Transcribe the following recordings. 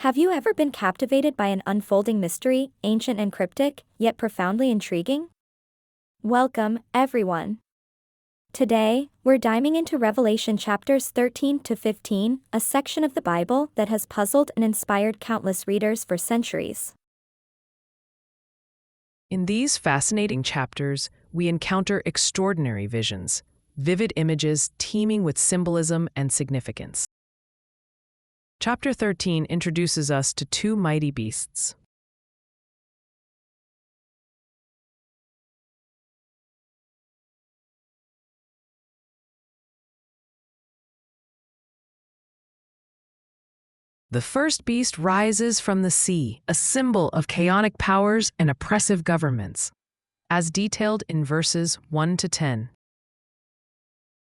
Have you ever been captivated by an unfolding mystery, ancient and cryptic, yet profoundly intriguing? Welcome, everyone. Today, we're diving into Revelation chapters 13 to 15, a section of the Bible that has puzzled and inspired countless readers for centuries. In these fascinating chapters, we encounter extraordinary visions, vivid images teeming with symbolism and significance. Chapter 13 introduces us to two mighty beasts. The first beast rises from the sea, a symbol of chaotic powers and oppressive governments, as detailed in verses 1 to 10.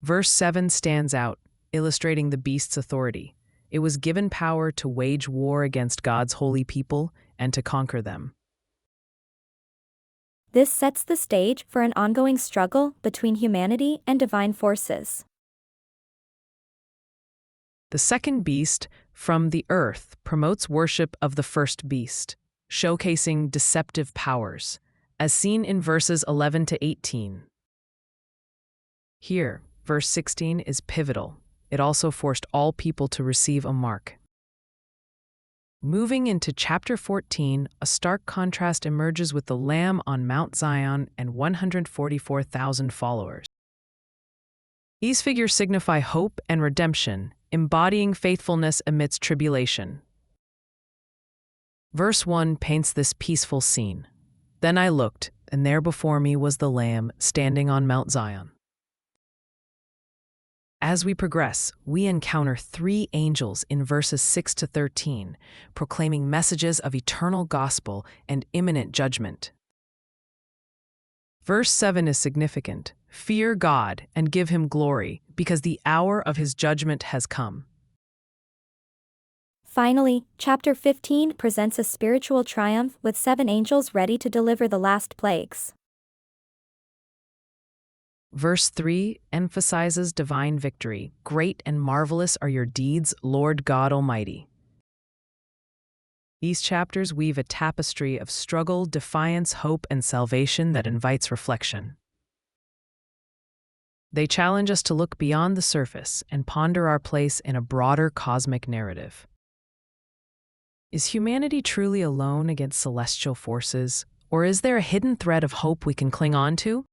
Verse 7 stands out, illustrating the beast's authority. It was given power to wage war against God's holy people and to conquer them. This sets the stage for an ongoing struggle between humanity and divine forces. The second beast, from the earth, promotes worship of the first beast, showcasing deceptive powers, as seen in verses 11 to 18. Here, verse 16 is pivotal. It also forced all people to receive a mark. Moving into chapter 14, a stark contrast emerges with the Lamb on Mount Zion and 144,000 followers. These figures signify hope and redemption, embodying faithfulness amidst tribulation. Verse 1 paints this peaceful scene. Then I looked, and there before me was the Lamb standing on Mount Zion. As we progress, we encounter three angels in verses 6 to 13, proclaiming messages of eternal gospel and imminent judgment. Verse 7 is significant. Fear God and give him glory, because the hour of his judgment has come. Finally, chapter 15 presents a spiritual triumph with 7 angels ready to deliver the last plagues. Verse 3 emphasizes divine victory. Great and marvelous are your deeds, Lord God Almighty. These chapters weave a tapestry of struggle, defiance, hope, and salvation that invites reflection. They challenge us to look beyond the surface and ponder our place in a broader cosmic narrative. Is humanity truly alone against celestial forces, or is there a hidden thread of hope we can cling on to?